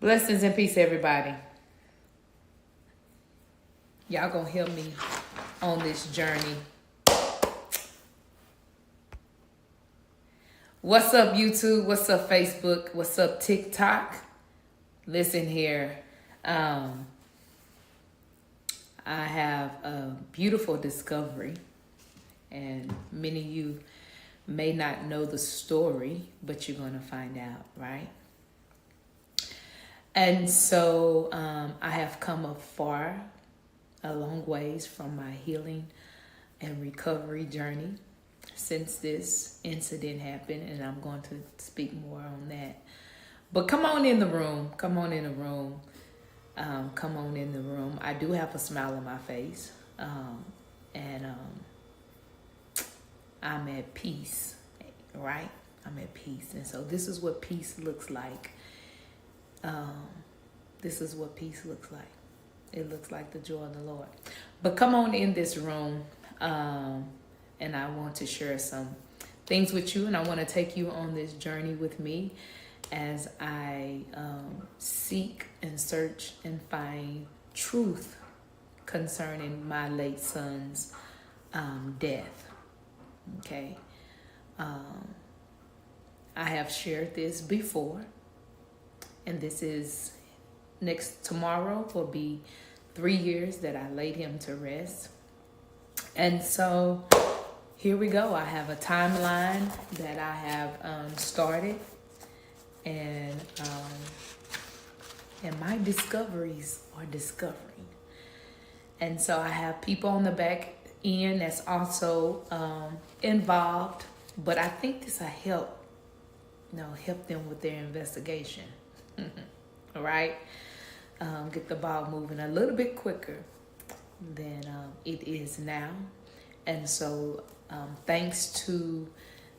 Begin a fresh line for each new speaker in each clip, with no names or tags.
Blessings and peace, everybody. Y'all gonna help me on this journey. What's up, YouTube? What's up, Facebook? What's up, TikTok? Listen here. I have a beautiful discovery, and many of you may not know the story, but you're gonna find out, right? And so I have come a long ways from my healing and recovery journey since this incident happened, and I'm going to speak more on that. But come on in the room. Come on in the room. Come on in the room. I do have a smile on my face, and I'm at peace, right? I'm at peace, and so this is what peace looks like. This is what peace looks like. It looks like the joy of the Lord. But come on in this room, and I want to share some things with you, and I want to take you on this journey with me as I seek and search and find truth concerning my late son's death. Okay. I have shared this before, and this is tomorrow will be 3 years that I laid him to rest. And so here we go. I have a timeline that I have started, and my discoveries are discovering. And so I have people on the back end that's also involved, but I think this will help them with their investigation. All right. Get the ball moving a little bit quicker than it is now. And so thanks to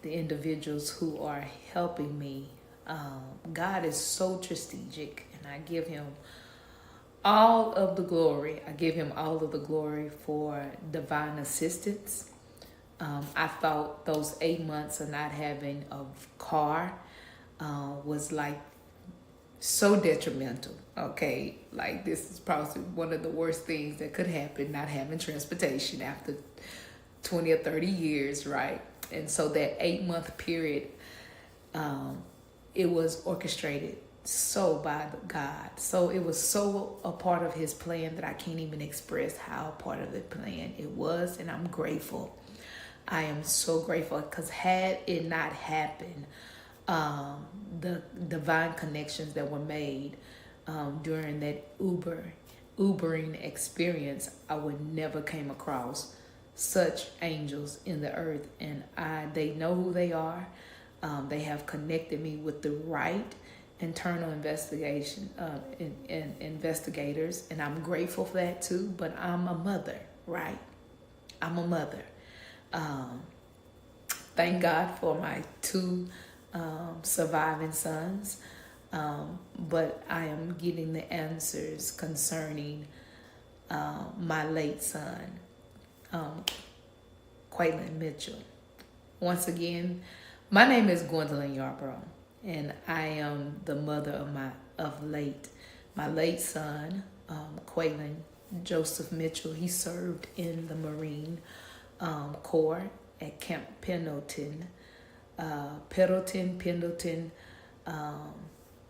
the individuals who are helping me, God is so strategic, and I give him all of the glory. I give him all of the glory for divine assistance. I thought those 8 months of not having a car was like so detrimental. Okay, like this is probably one of the worst things that could happen, not having transportation after 20 or 30 years, right? And so that 8-month period, it was orchestrated so by God. So it was so a part of his plan that I can't even express how part of the plan it was, and I'm grateful. I am so grateful, because had it not happened, the divine connections that were made during that Ubering experience, I would never came across such angels in the earth. And they know who they are. They have connected me with the right internal investigation investigators, and I'm grateful for that too. But I'm a mother, right? I'm a mother. Thank God for my 2 surviving sons, but I am getting the answers concerning my late son, Qualin Mitchell. Once again, my name is Gwendolyn Yarbrough, and I am the mother of my late son, Qualin Joseph Mitchell. He served in the Marine Corps at Camp Pendleton,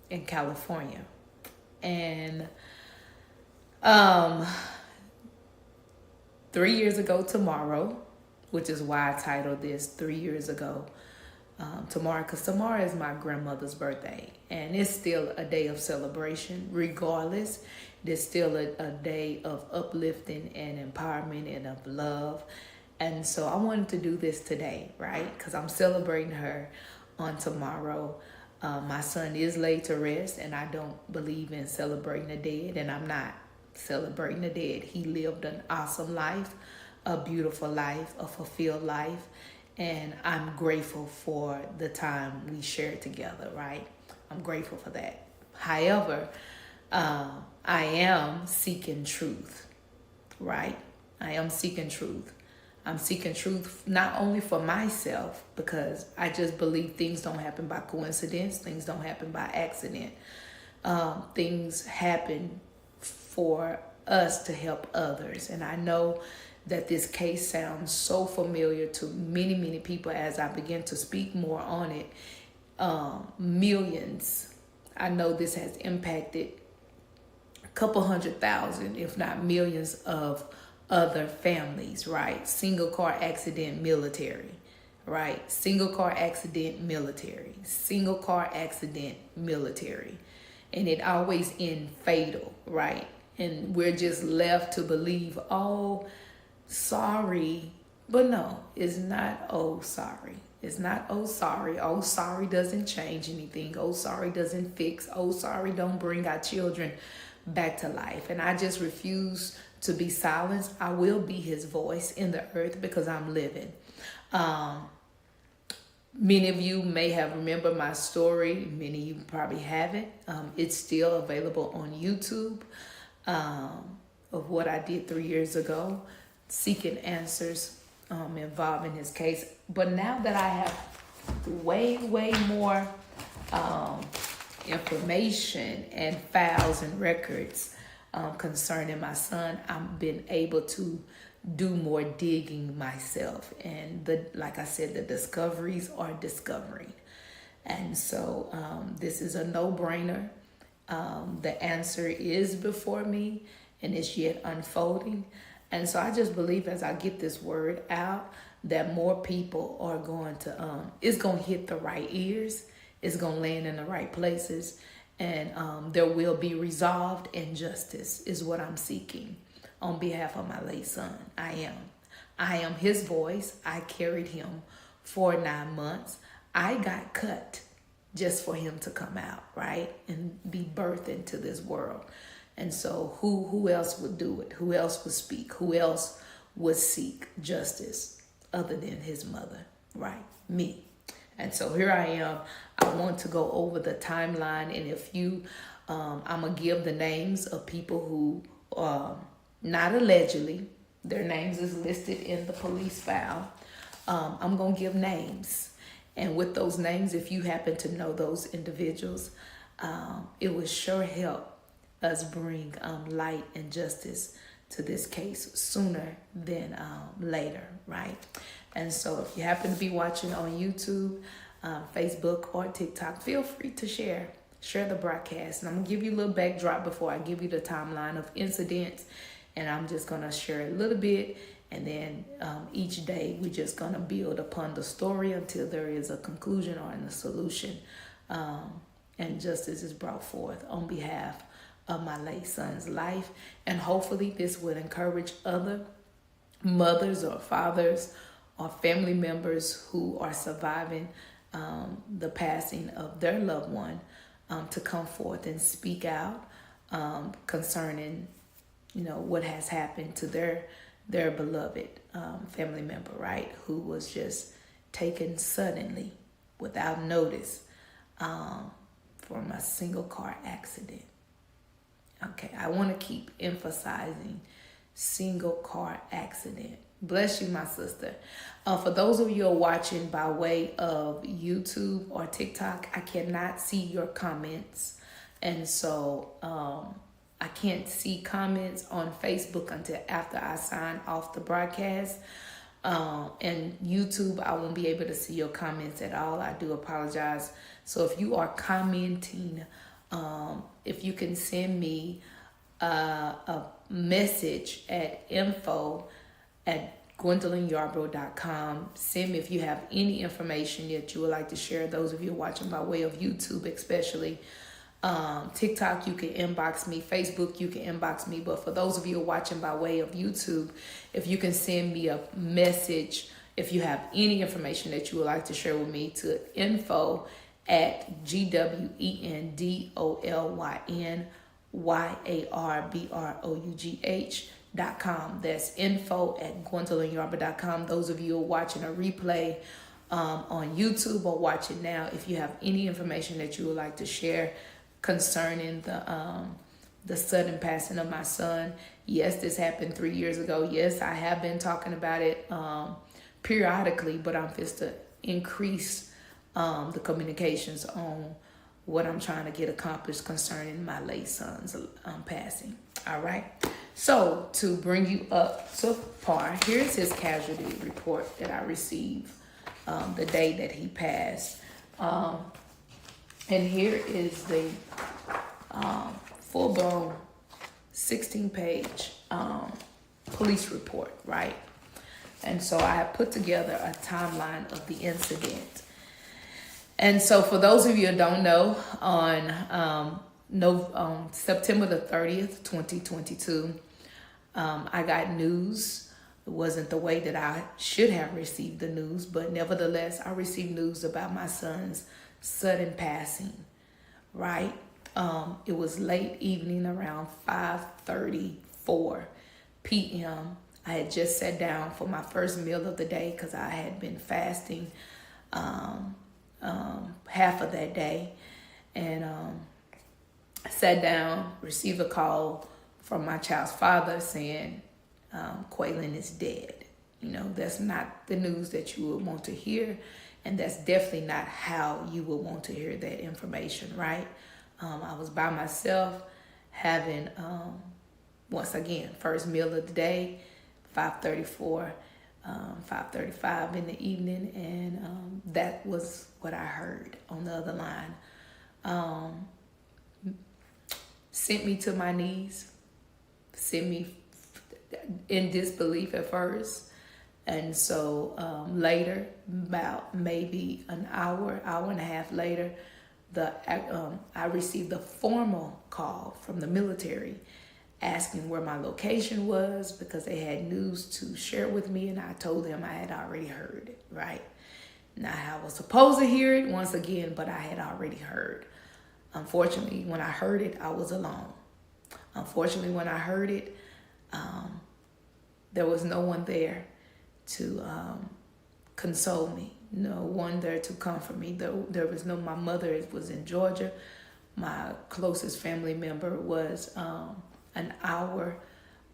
in California. And 3 years ago tomorrow, which is why I titled this 3 years ago tomorrow, because tomorrow is my grandmother's birthday, and it's still a day of celebration. Regardless, it's still a day of uplifting and empowerment and of love. And so I wanted to do this today, right? Because I'm celebrating her on tomorrow. My son is laid to rest, and I don't believe in celebrating the dead, and I'm not celebrating the dead. He lived an awesome life, a beautiful life, a fulfilled life, and I'm grateful for the time we shared together, right? I'm grateful for that. However, I am seeking truth, right? I am seeking truth. I'm seeking truth not only for myself, because I just believe things don't happen by coincidence, things don't happen by accident, things happen for us to help others. And I know that this case sounds so familiar to many, many people as I begin to speak more on it. Millions. I know this has impacted a couple 100,000, if not millions, of other families, right? Single car accident, military, right? Single car accident, military. Single car accident, military. And it always ends fatal, right? And we're just left to believe, oh, sorry. But no, it's not, oh, sorry. It's not, oh, sorry. Oh, sorry doesn't change anything. Oh, sorry doesn't fix. Oh, sorry don't bring our children back to life. And I just refuse to be silenced. I will be his voice in the earth because I'm living. Many of you may have remembered my story. Many of you probably haven't. It's still available on YouTube of what I did 3 years ago, seeking answers involving his case. But now that I have way more information and files and records concerning my son, I've been able to do more digging myself. And like I said, the discoveries are discovering. And so this is a no-brainer. The answer is before me and it's yet unfolding. And so I just believe as I get this word out that more people are going to, it's going to hit the right ears. It's going to land in the right places. And there will be resolved, and justice is what I'm seeking on behalf of my late son. I am his voice. I carried him for 9 months. I got cut just for him to come out, right? And be birthed into this world. And so who else would do it? Who else would speak? Who else would seek justice other than his mother, right? Me. And so here I am. I want to go over the timeline. And if you, I'm going to give the names of people who, not allegedly, their names is listed in the police file. I'm going to give names. And with those names, if you happen to know those individuals, it would sure help us bring light and justice to this case sooner than later, right? And so if you happen to be watching on YouTube, Facebook, or TikTok, feel free to share the broadcast. And I'm going to give you a little backdrop before I give you the timeline of incidents. And I'm just going to share a little bit. And then each day we're just going to build upon the story until there is a conclusion or a solution. And justice is brought forth on behalf of my late son's life. And hopefully this would encourage other mothers or fathers or family members who are surviving the passing of their loved one to come forth and speak out concerning, what has happened to their beloved family member, right? Who was just taken suddenly without notice from a single car accident. Okay, I want to keep emphasizing single car accident. Bless you, my sister. For those of you who are watching by way of YouTube or TikTok, I cannot see your comments. And so I can't see comments on Facebook until after I sign off the broadcast. And YouTube, I won't be able to see your comments at all. I do apologize. So if you are commenting, if you can send me a message at info@GwendolynYarbrough.com. Send me if you have any information that you would like to share. Those of you watching by way of YouTube especially. TikTok, you can inbox me. Facebook, you can inbox me. But for those of you watching by way of YouTube, if you can send me a message, if you have any information that you would like to share with me, to info@GwendolynYarbrough.com. That's info@GwendolynYarbrough.com. Those of you who are watching a replay on YouTube or watching now, if you have any information that you would like to share concerning the sudden passing of my son. Yes, this happened 3 years ago. Yes, I have been talking about it periodically, but I'm just to increase the communications on what I'm trying to get accomplished concerning my late son's passing. All right. So to bring you up to par, here's his casualty report that I received the day that he passed. And here is the full-blown 16-page police report, right? And so I have put together a timeline of the incident. And so for those of you who don't know, on September the 30th, 2022, I got news. It wasn't the way that I should have received the news, but nevertheless, I received news about my son's sudden passing, right? It was late evening, around 5:34 p.m. I had just sat down for my first meal of the day because I had been fasting half of that day. And I sat down, received a call from my child's father saying, Qualin is dead. You know, that's not the news that you would want to hear. And that's definitely not how you would want to hear that information, right? I was by myself having, once again, first meal of the day, 5:34, 5:35 in the evening. And that was what I heard on the other line. Sent me to my knees, sent me in disbelief at first. And so later, about maybe an hour and a half later, I received a formal call from the military asking where my location was because they had news to share with me, and I told them I had already heard it, right? Not how I was supposed to hear it once again, but I had already heard. Unfortunately, when I heard it, I was alone. Unfortunately, when I heard it, there was no one there to console me, no one there to comfort me. There was no, my mother was in Georgia. My closest family member was an hour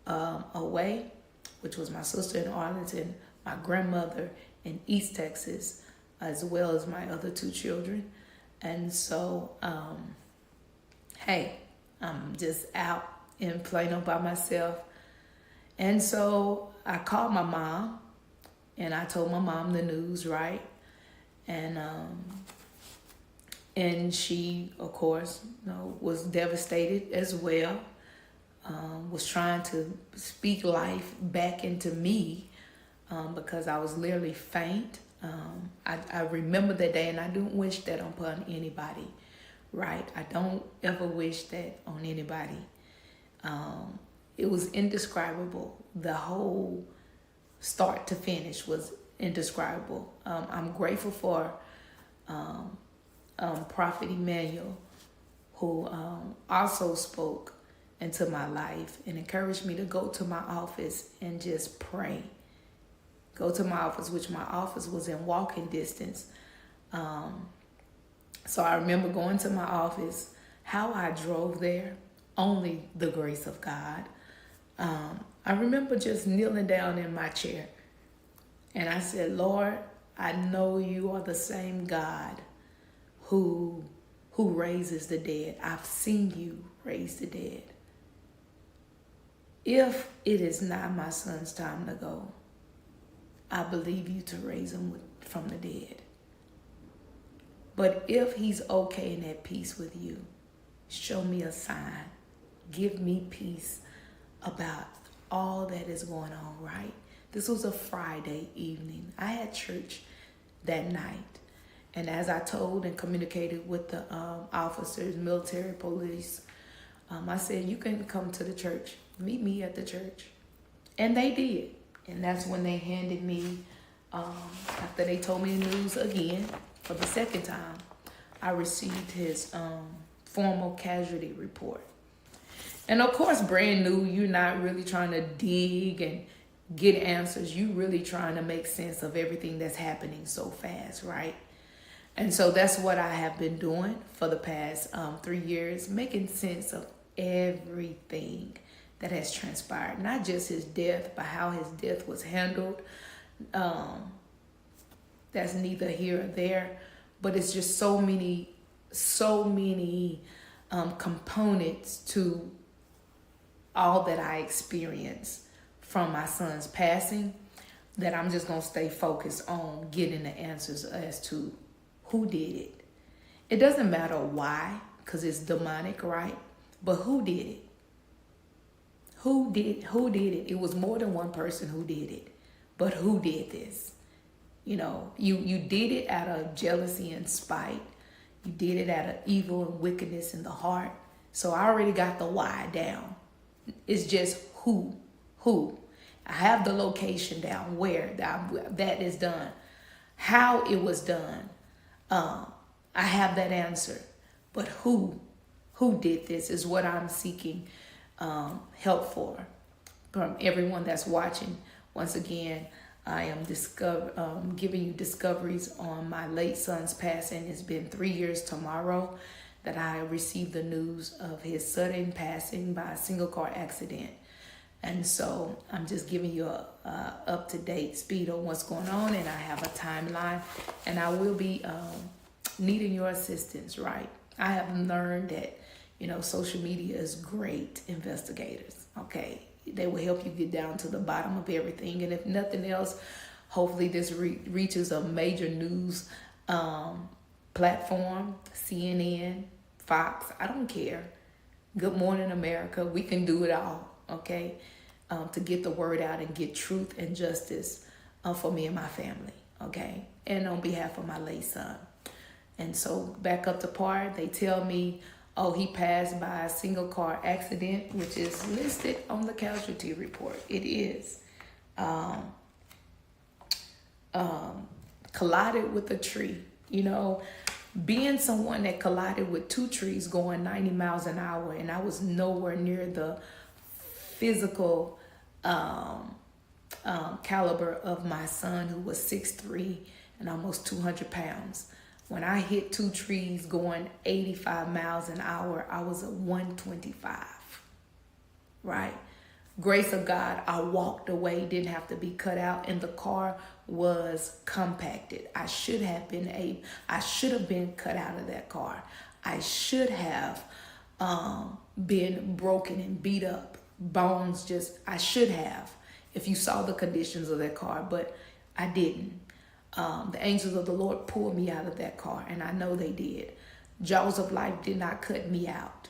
away, which was my sister in Arlington, my grandmother in East Texas, as well as my other two children. And so, hey, I'm just out in Plano by myself. And so I called my mom and I told my mom the news, right? And she, of course, you know, was devastated as well. Was trying to speak life back into me because I was literally faint. I remember that day, and I don't wish that upon anybody, right? I don't ever wish that on anybody. It was indescribable. The whole start to finish was indescribable. I'm grateful for Prophet Emmanuel, who also spoke into my life and encouraged me to go to my office and just pray. Go to my office, which my office was in walking distance. So I remember going to my office. How I drove there, only the grace of God. I remember just kneeling down in my chair. And I said, Lord, I know you are the same God who raises the dead. I've seen you raise the dead. If it is not my son's time to go, I believe you to raise him from the dead. But if he's okay and at peace with you, show me a sign. Give me peace about all that is going on, right? This was a Friday evening. I had church that night. And as I told and communicated with the officers, military, police, I said, you can come to the church. Meet me at the church. And they did. And that's when they handed me, after they told me the news again, for the second time, I received his formal casualty report. And of course, brand new, you're not really trying to dig and get answers. You really trying to make sense of everything that's happening so fast, right? And so that's what I have been doing for the past 3 years, making sense of everything that has transpired. Not just his death, but how his death was handled. That's neither here or there. But it's just so many so many components to all that I experienced from my son's passing that I'm just going to stay focused on getting the answers as to who did it. It doesn't matter why, because it's demonic, right? But who did it? Who did it? It was more than one person who did it. But who did this? You know, you did it out of jealousy and spite. You did it out of evil and wickedness in the heart. So I already got the why down. It's just who. I have the location down where that is done. How it was done. I have that answer. But who did this is what I'm seeking help for from everyone that's watching. Once again, I am giving you discoveries on my late son's passing. It's been 3 years tomorrow that I received the news of his sudden passing by a single car accident. And so I'm just giving you a up-to-date speed on what's going on, and I have a timeline, and I will be needing your assistance, right? I have learned that, you know, social media is great investigators, okay? They will help you get down to the bottom of everything. And if nothing else, hopefully this reaches a major news platform, CNN, Fox, I don't care. Good Morning America, we can do it all, okay? To get the word out and get truth and justice for me and my family, okay? And on behalf of my late son. And so back up to part, they tell me, oh, he passed by a single car accident, which is listed on the casualty report. It is. Collided with a tree. You know, being someone that collided with two trees going 90 miles an hour, and I was nowhere near the physical caliber of my son, who was 6'3" and almost 200 pounds. When I hit two trees going 85 miles an hour, I was at 125, right? Grace of God, I walked away, didn't have to be cut out, and the car was compacted. I should have been cut out of that car. I should have been broken and beat up. Bones I should have, if you saw the conditions of that car, but I didn't. The angels of the Lord pulled me out of that car, and I know they did. Jaws of life did not cut me out.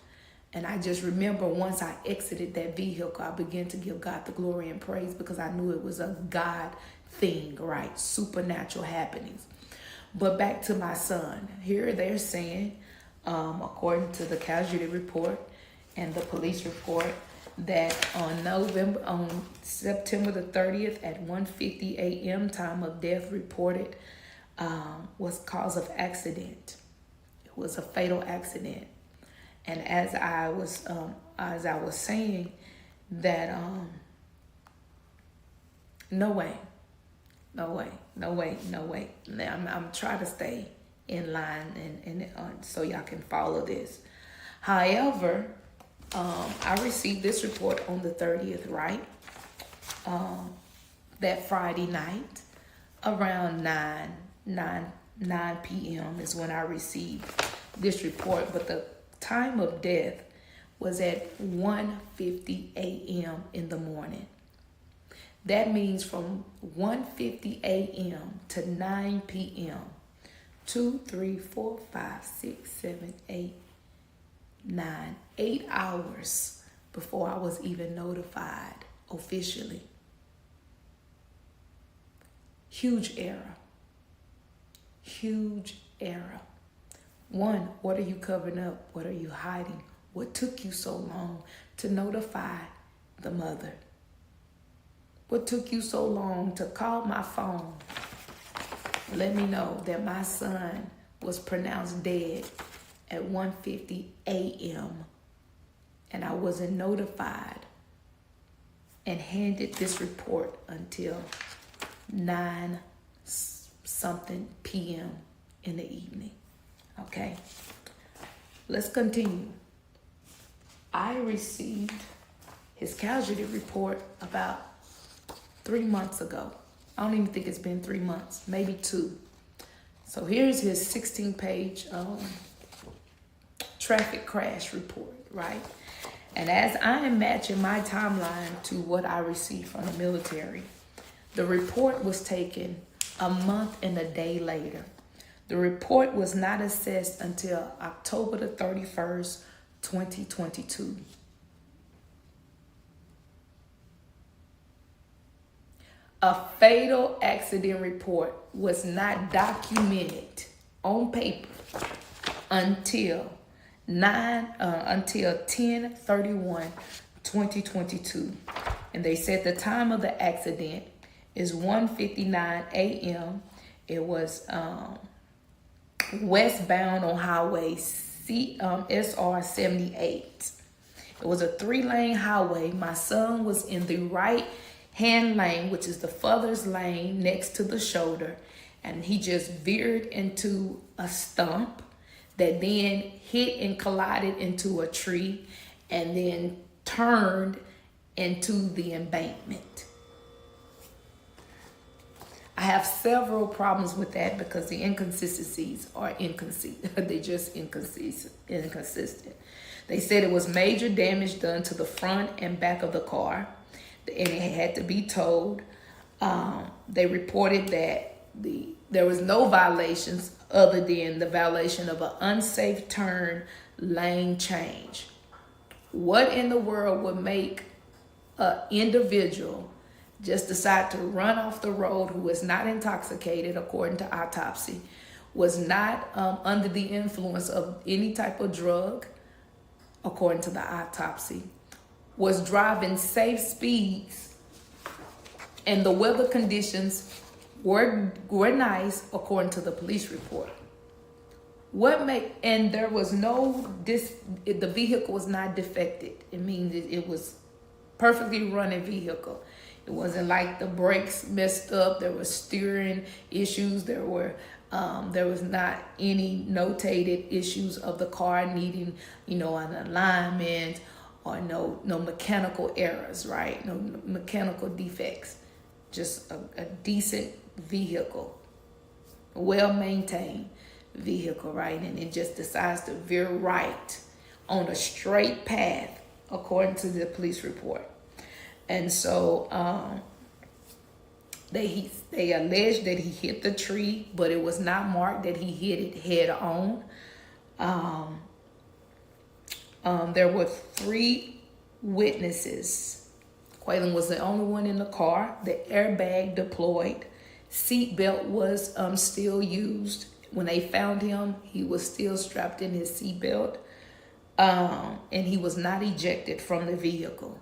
And I just remember once I exited that vehicle, I began to give God the glory and praise, because I knew it was a God thing, right? Supernatural happenings. But back to my son. Here they're saying, according to the casualty report and the police report, that on September the 30th at 1:50 a.m. time of death reported was cause of accident. It was a fatal accident. And as I was saying that no way. Now I'm trying to stay in line and so y'all can follow this. However, I received this report on the 30th, right? That Friday night around 9 p.m. is when I received this report. But the time of death was at 1:50 a.m. in the morning. That means from 1:50 a.m. to 9 p.m. 2, 3, 4, 5, 6, 7, 8, 9, 8 hours before I was even notified officially. Huge error. Huge error. One, what are you covering up? What are you hiding? What took you so long to notify the mother? What took you so long to call my phone? Let me know that my son was pronounced dead at 1:50 a.m. and I wasn't notified and handed this report until 9-something p.m. in the evening. Okay, let's continue. I received his casualty report about 3 months ago. I don't even think it's been 3 months, maybe 2. So here's his 16-page traffic crash report, right? And as I am matching my timeline to what I received from the military, the report was taken a month and a day later. The report was not assessed until October the 31st, 2022. A fatal accident report was not documented on paper until 10/31/2022, and they said the time of the accident is 1:59 a.m. It was westbound on highway SR 78. It was a 3-lane highway. My son was in the right hand lane, which is the furthest lane next to the shoulder, and he just veered into a stump that then hit and collided into a tree and then turned into the embankment. I have several problems with that because the inconsistencies are inconsistent. They're just inconsistent. They said it was major damage done to the front and back of the car, and it had to be towed. They reported that there was no violations other than the violation of an unsafe turn lane change. What in the world would make an individual just decide to run off the road who was not intoxicated, according to autopsy, was not under the influence of any type of drug, according to the autopsy, was driving safe speeds, and the weather conditions were nice, according to the police report? And there was the vehicle was not defected. It means it was perfectly running vehicle. It wasn't like the brakes messed up. There was steering issues. There was not any notated issues of the car needing, an alignment or no mechanical errors, right? No mechanical defects. Just a decent vehicle, a well-maintained vehicle, right? And it just decides to veer right on a straight path, according to the police report. And so they alleged that he hit the tree, but it was not marked that he hit it head on. There were 3 witnesses. Qualin was the only one in the car. The airbag deployed. Seatbelt was still used. When they found him, he was still strapped in his seatbelt, and he was not ejected from the vehicle.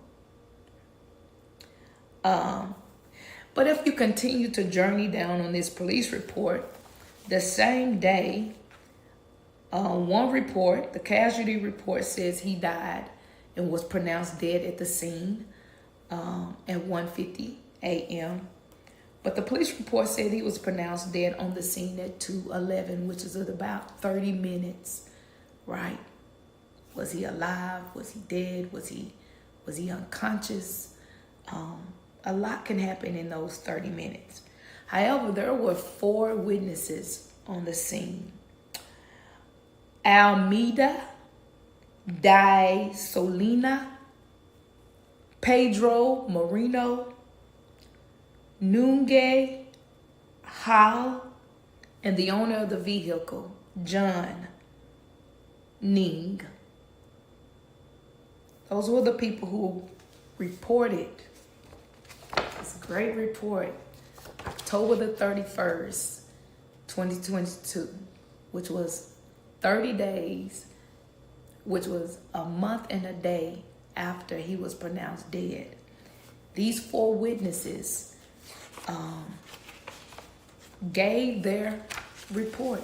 But if you continue to journey down on this police report, the same day, one report, the casualty report, says he died and was pronounced dead at the scene at 1:50 a.m. But the police report said he was pronounced dead on the scene at 2:11, which is at about 30 minutes, right? Was he alive? Was he dead? Was he unconscious? A lot can happen in those 30 minutes. However, there were 4 witnesses on the scene. Almeida Di Solina, Pedro Moreno, Nunge Hall, and the owner of the vehicle, John Ning. Those were the people who reported. It's a great report. October the 31st, 2022, which was 30 days, which was a month and a day after he was pronounced dead. These 4 witnesses gave their report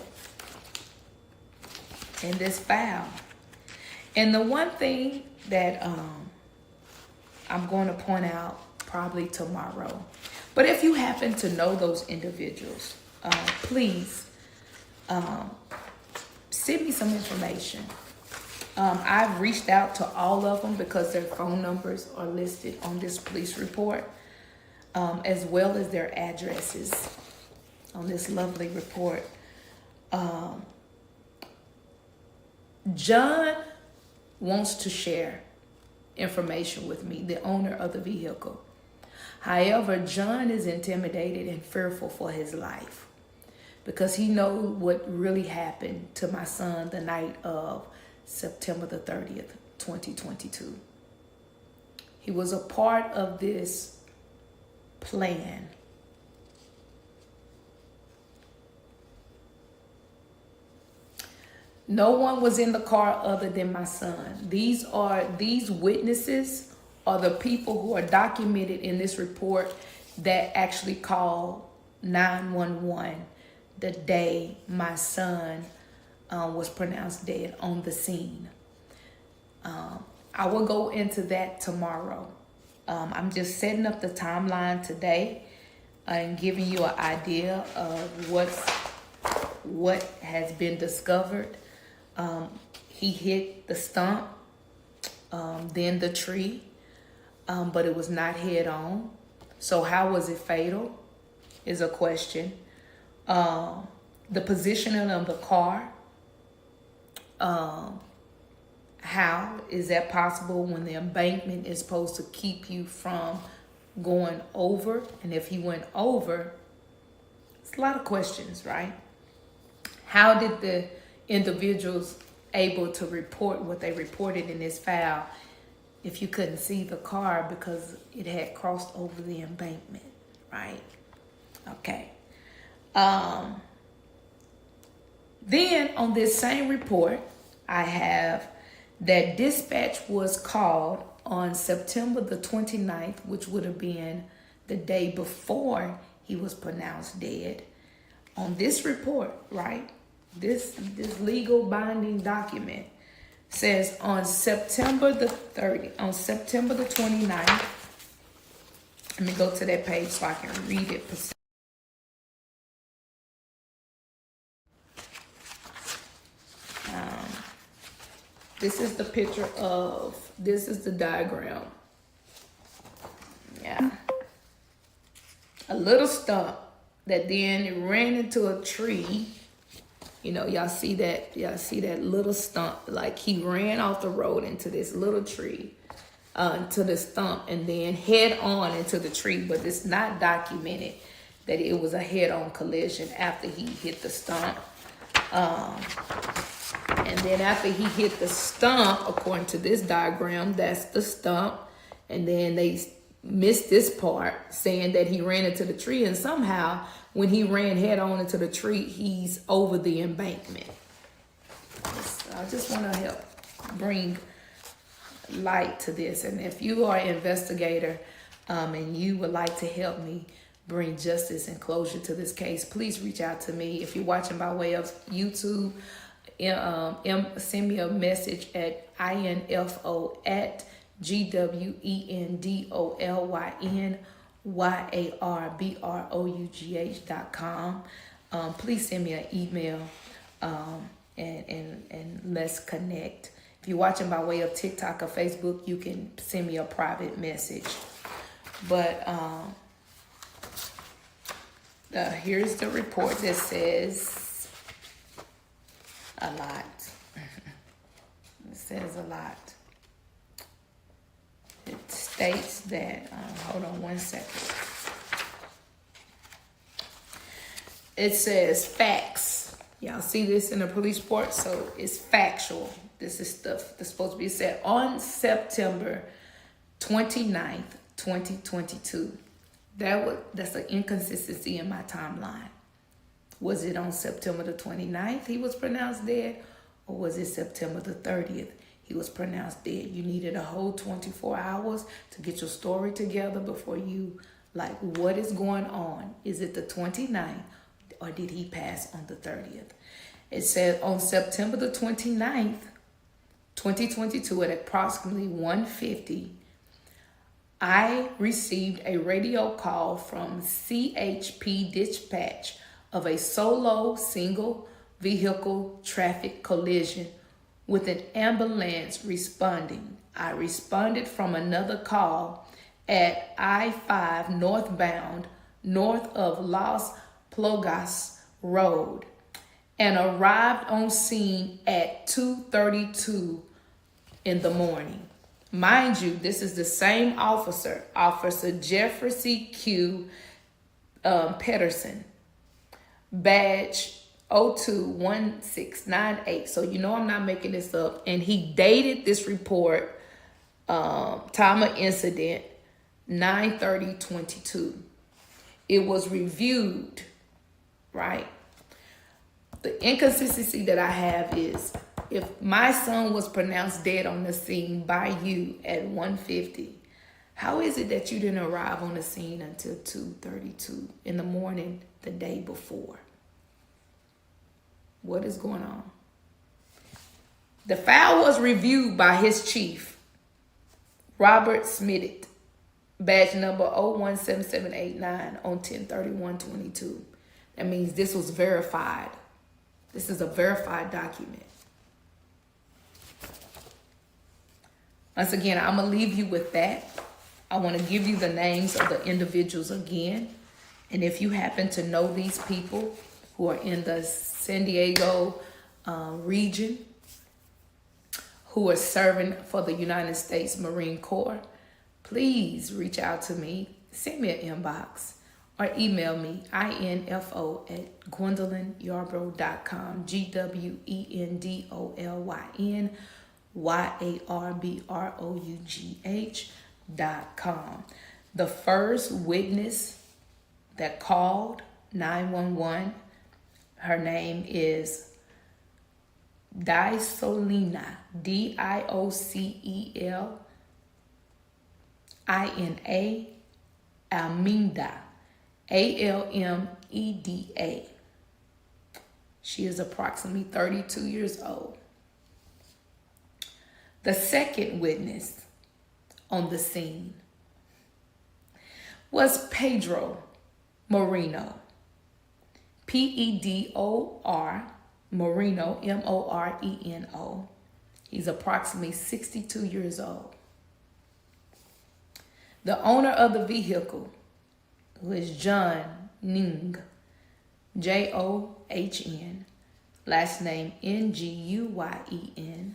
in this file. And the one thing that I'm going to point out probably tomorrow, but if you happen to know those individuals, please send me some information. I've reached out to all of them because their phone numbers are listed on this police report, as well as their addresses on this lovely report. John wants to share information with me, the owner of the vehicle. However, John is intimidated and fearful for his life because he knows what really happened to my son the night of September the 30th, 2022. He was a part of this plan. No one was in the car other than my son. These witnesses are the people who are documented in this report that actually called 911 the day my son was pronounced dead on the scene. I will go into that tomorrow. I'm just setting up the timeline today and giving you an idea of what has been discovered. He hit the stump, then the tree, but it was not head on. So how was it fatal is a question. The positioning of the car, how is that possible when the embankment is supposed to keep you from going over? And if he went over, it's a lot of questions, right? How did the individuals able to report what they reported in this file if you couldn't see the car because it had crossed over the embankment, right? Okay. Then on this same report, I have that dispatch was called on September the 29th, which would have been the day before he was pronounced dead. On this report, right? This legal binding document says on September the 29th, let me go to that page so I can read it. This is the picture this is the diagram. Yeah. A little stump that then ran into a tree. You know, y'all see that little stump, like he ran off the road into this little tree, to the stump, and then head on into the tree. But it's not documented that it was a head-on collision after he hit the stump. And then after he hit the stump, according to this diagram, that's the stump. And then they missed this part, saying that he ran into the tree. And somehow, when he ran head on into the tree, he's over the embankment. I just want to help bring light to this. And if you are an investigator and you would like to help me bring justice and closure to this case, please reach out to me. If you're watching by way of YouTube, send me a message at info@GWENDOLYNYARBROUGH.com. Please send me an email and let's connect. If you're watching by way of TikTok or Facebook, you can send me a private message. But here's the report that says a lot. It says a lot. It states that, hold on one second. It says facts. Y'all see this in the police report? So it's factual. This is stuff that's supposed to be said on September 29th, 2022. That's an inconsistency in my timeline. Was it on September the 29th he was pronounced dead? Or was it September the 30th he was pronounced dead? You needed a whole 24 hours to get your story together before you, like, what is going on? Is it the 29th or did he pass on the 30th? It said on September the 29th, 2022 at approximately 1:50, I received a radio call from CHP Dispatch of a solo single vehicle traffic collision with an ambulance responding. I responded from another call at I-5 northbound, north of Las Plagas Road. and arrived on scene at 2:32 in the morning. Mind you, this is the same officer, Officer Jeffrey C.Q. Pedersen, badge 021698. So you know I'm not making this up. And he dated this report, time of incident, 9/30/22. It was reviewed, right? The inconsistency that I have is, if my son was pronounced dead on the scene by you at 1:50, how is it that you didn't arrive on the scene until 2:32 in the morning the day before? What is going on? The file was reviewed by his chief, Robert Smitty, badge number 017789 on 10/31/22. That means this was verified. This is a verified document. Once again, I'm going to leave you with that. I want to give you the names of the individuals again. And if you happen to know these people who are in the San Diego region, who are serving for the United States Marine Corps, please reach out to me. Send me an inbox or email me, info@gwendolyn.com, GWENDOLYNYARBROUGH.com. The first witness that called 911, her name is Diocelina, Diocelina Almeida, Almeda. She is approximately 32 years old. The second witness on the scene was Pedro Moreno, Pedor Moreno, Moreno. He's approximately 62 years old. The owner of the vehicle, who is John Nguyen, John, last name Nguyen.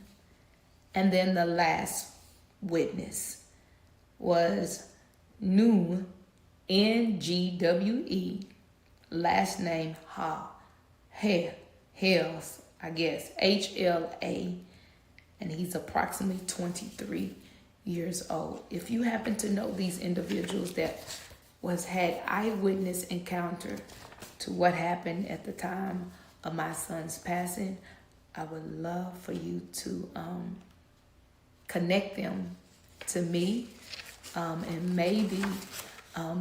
And then the last witness was Nguwe, Ngwe, last name Hales, I guess, HLA, and he's approximately 23 years old. If you happen to know these individuals that had eyewitness encounter to what happened at the time of my son's passing, I would love for you to connect them to me, and maybe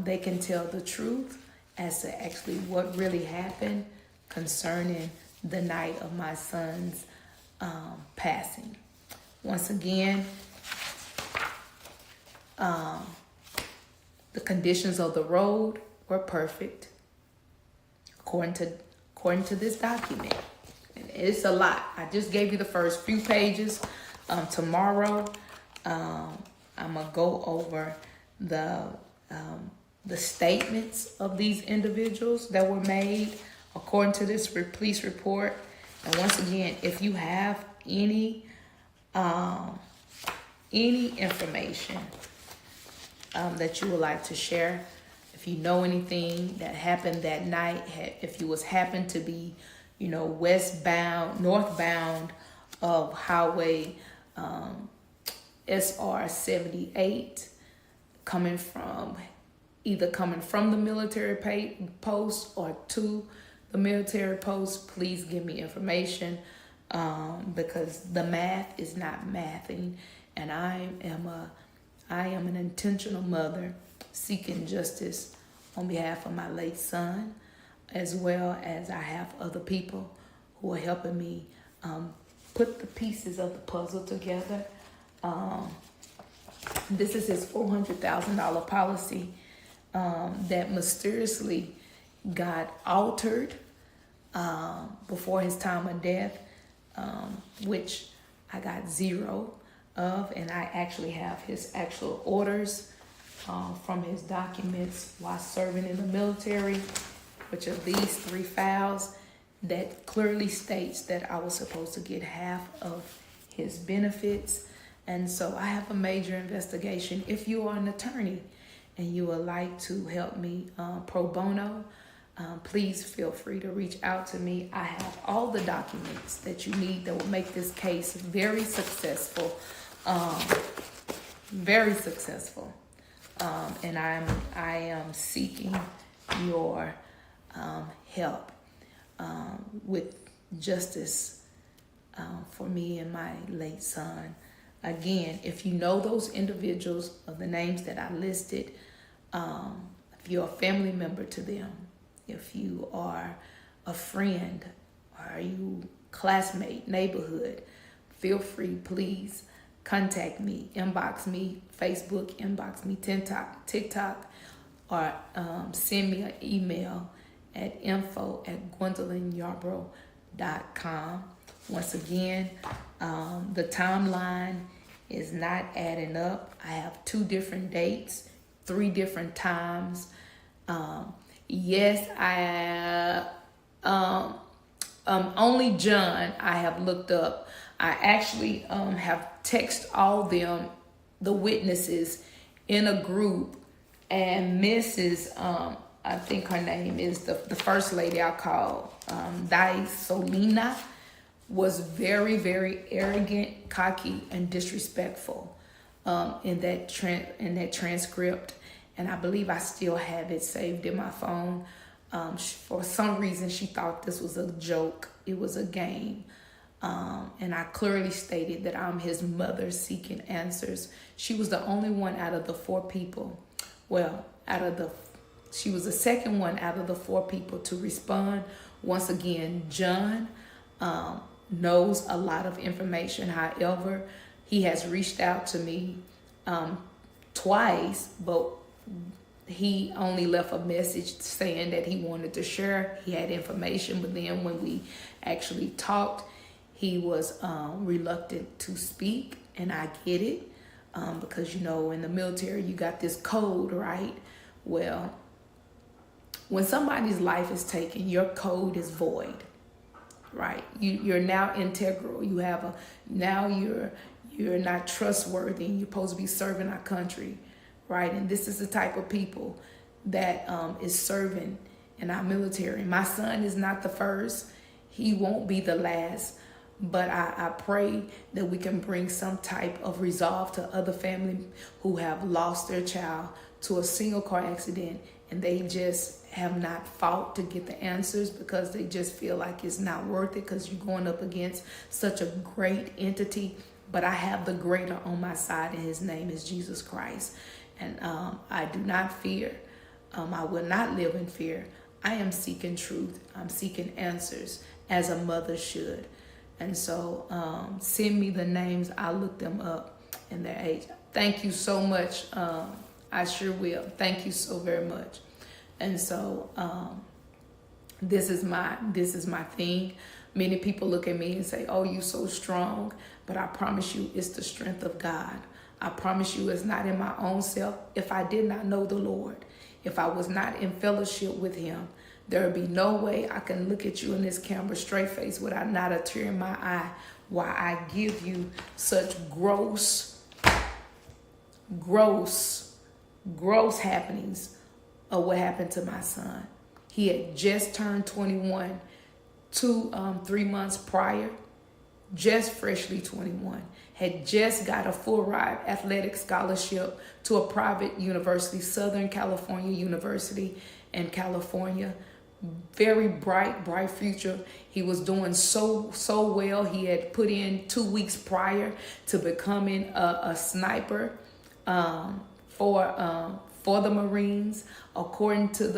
they can tell the truth as to actually what really happened concerning the night of my son's passing. Once again, the conditions of the road were perfect according to this document. And it's a lot. I just gave you the first few pages. Tomorrow, I'm gonna go over the statements of these individuals that were made according to this police report. And once again, if you have any information that you would like to share, if you know anything that happened that night, if you happened to be, northbound of Highway SR 78, coming from the military post or to the military post, please give me information, because the math is not mathing, and I am an intentional mother seeking justice on behalf of my late son, as well as I have other people who are helping me put the pieces of the puzzle together. This is his $400,000 policy that mysteriously got altered before his time of death, which I got zero of, and I actually have his actual orders from his documents while serving in the military, which are these 3 files. that clearly states that I was supposed to get half of his benefits. And so I have a major investigation. If you are an attorney and you would like to help me pro bono, please feel free to reach out to me. I have all the documents that you need that will make this case very successful. Very successful. And I am seeking your help with justice for me and my late son. Again, if you know those individuals of the names that I listed, if you're a family member to them, if you are a friend, or are you classmate, neighborhood, feel free, please contact me, inbox me, Facebook, inbox me, TikTok, or send me an email at info@gwendolyn.com. Once again, the timeline is not adding up. I have 2 different dates, 3 different times. Yes, only John I have looked up. I actually have texted all them, the witnesses, in a group, and Mrs. I think her name is the first lady I called, Solina, was very, very arrogant, cocky, and disrespectful in that transcript. And I believe I still have it saved in my phone. For some reason, she thought this was a joke. It was a game. And I clearly stated that I'm his mother seeking answers. She was the only one out of the 4 people. Well, she was the second one out of the 4 people to respond. Once again, John knows a lot of information. However, he has reached out to me twice, but he only left a message saying that he wanted to share. He had information, but then when we actually talked, he was reluctant to speak, and I get it, because, in the military, you got this code, right? Well, when somebody's life is taken, your code is void, right? You're now integral. You're not trustworthy. You're supposed to be serving our country, right? And this is the type of people that is serving in our military. My son is not the first. He won't be the last. But I pray that we can bring some type of resolve to other families who have lost their child to a single car accident, and they just have not fought to get the answers because they just feel like it's not worth it because you're going up against such a great entity. But I have the greater on my side, and his name is Jesus Christ. And I do not fear. I will not live in fear. I am seeking truth. I'm seeking answers as a mother should. And so send me the names. I'll look them up and their age. Thank you so much. I sure will. Thank you so very much. And so this is my thing. Many people look at me and say, "Oh, you so strong." But I promise you, it's the strength of God. I promise you, it's not in my own self. If I did not know the Lord, if I was not in fellowship with him, there would be no way I can look at you in this camera straight face without not a tear in my eye while I give you such gross happenings of what happened to my son. He had just turned 21 3 months prior, just freshly 21, had just got a full ride athletic scholarship to a private university, Southern California University in California. Very bright future. He was doing so well. He had put in 2 weeks prior to becoming a sniper for the Marines, according to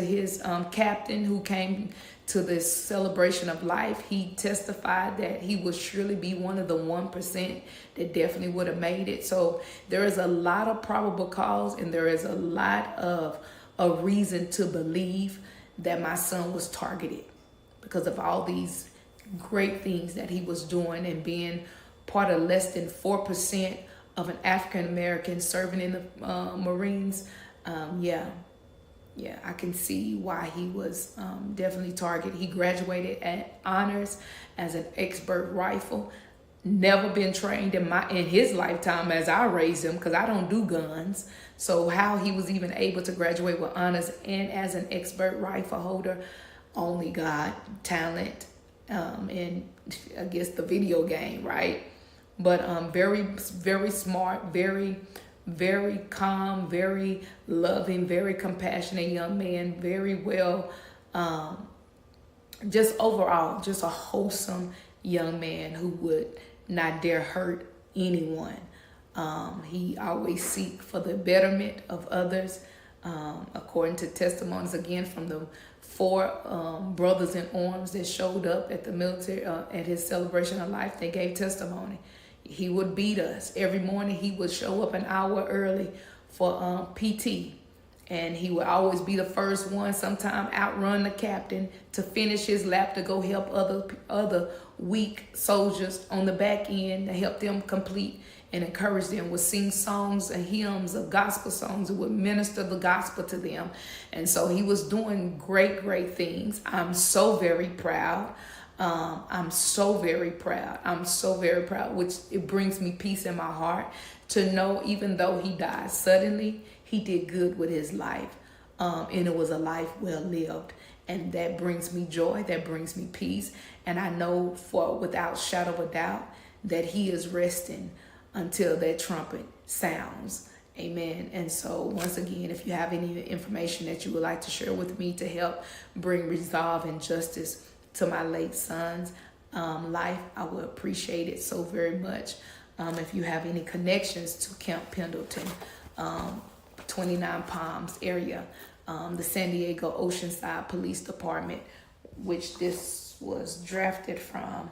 his captain who came to this celebration of life. He testified that he would surely be one of the 1% that definitely would have made it. So there is a lot of probable cause, and there is a lot of a reason to believe that my son was targeted because of all these great things that he was doing and being part of less than 4% of an African American serving in the Marines. yeah, I can see why he was definitely targeted. He graduated at honors as an expert rifle. Never been trained in his lifetime as I raised him, because I don't do guns. So how he was even able to graduate with honors and as an expert rifle holder, only God, talent, and I guess the video game, right? But very, very smart, very, very calm, very loving, very compassionate young man, very well, just overall, just a wholesome young man who would not dare hurt anyone. He always seek for the betterment of others. According to testimonies again from the 4 brothers in arms that showed up at the military at his celebration of life, they gave testimony. He would beat us every morning. He would show up an hour early for PT, and he would always be the first one. Sometime outrun the captain to finish his lap to go help other weak soldiers on the back end, to help them complete and encourage them. Would sing songs and hymns of gospel songs. It would minister the gospel to them. And so he was doing great, great things. I'm so very proud. I'm so very proud. I'm so very proud, which it brings me peace in my heart to know, even though he died suddenly, he did good with his life. And it was a life well lived. And that brings me joy. That brings me peace. And I know without shadow of a doubt that he is resting until that trumpet sounds. Amen. And so once again, if you have any information that you would like to share with me to help bring resolve and justice to my late son's life, I would appreciate it so very much. If you have any connections to Camp Pendleton, 29 Palms area, the San Diego Oceanside Police Department, which this was drafted from,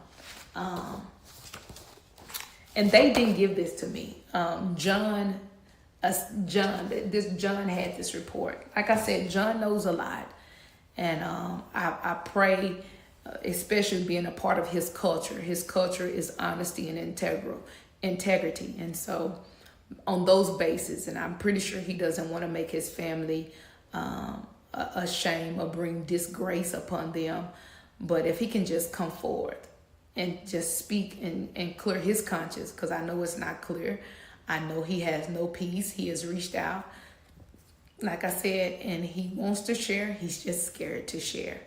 and they didn't give this to me. John had this report. Like I said, John knows a lot, and I pray, especially being a part of his culture. His culture is honesty and integrity, and so on those bases, and I'm pretty sure he doesn't want to make his family a shame or bring disgrace upon them. But if he can just come forward and just speak and clear his conscience, because I know it's not clear. I know he has no peace. He has reached out, like I said, and he wants to share. He's just scared to share.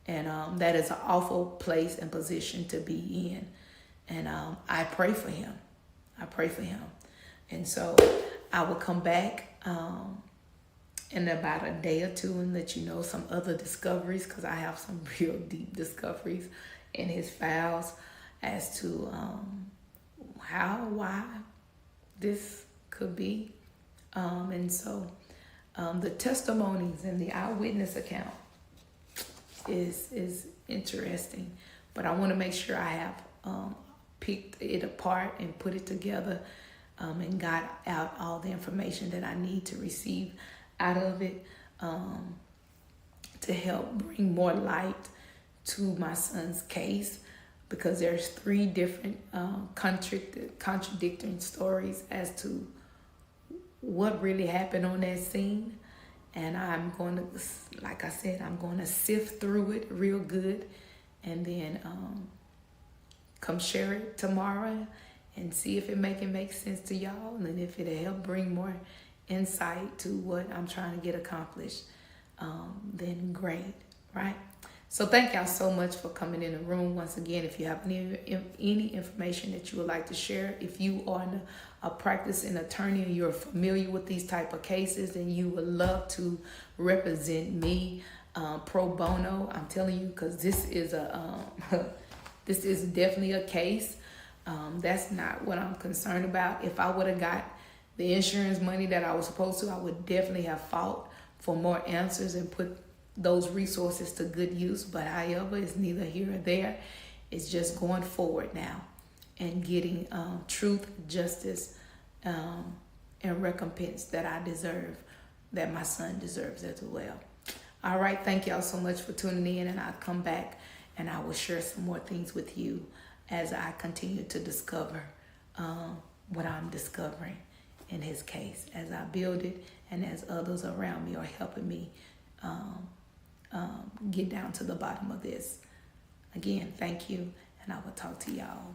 And that is an awful place and position to be in. And I pray for him. I pray for him. And so I will come back in about a day or two and let you know some other discoveries, because I have some real deep discoveries in his files as to why this could be. And so the testimonies and the eyewitness account is interesting, but I want to make sure I have picked it apart and put it together and got out all the information that I need to receive out of it to help bring more light to my son's case, because there's 3 different contradicting stories as to what really happened on that scene. And I'm going to, like I said, I'm going to sift through it real good and then come share it tomorrow and see if it make sense to y'all, and if it'll help bring more insight to what I'm trying to get accomplished, then great, right? So thank y'all so much for coming in the room. Once again, if you have any information that you would like to share, if you are a practicing attorney and you're familiar with these type of cases and you would love to represent me pro bono, I'm telling you, because this is this is definitely a case. That's not what I'm concerned about. If I would have got the insurance money that I was supposed to, I would definitely have fought for more answers and put those resources to good use. But however, it's neither here or there. It's just going forward now and getting truth, justice, and recompense that I deserve, that my son deserves as well. All right, thank y'all so much for tuning in, and I'll come back and I will share some more things with you as I continue to discover what I'm discovering in his case, as I build it and as others around me are helping me get down to the bottom of this. Again, thank you, and I will talk to y'all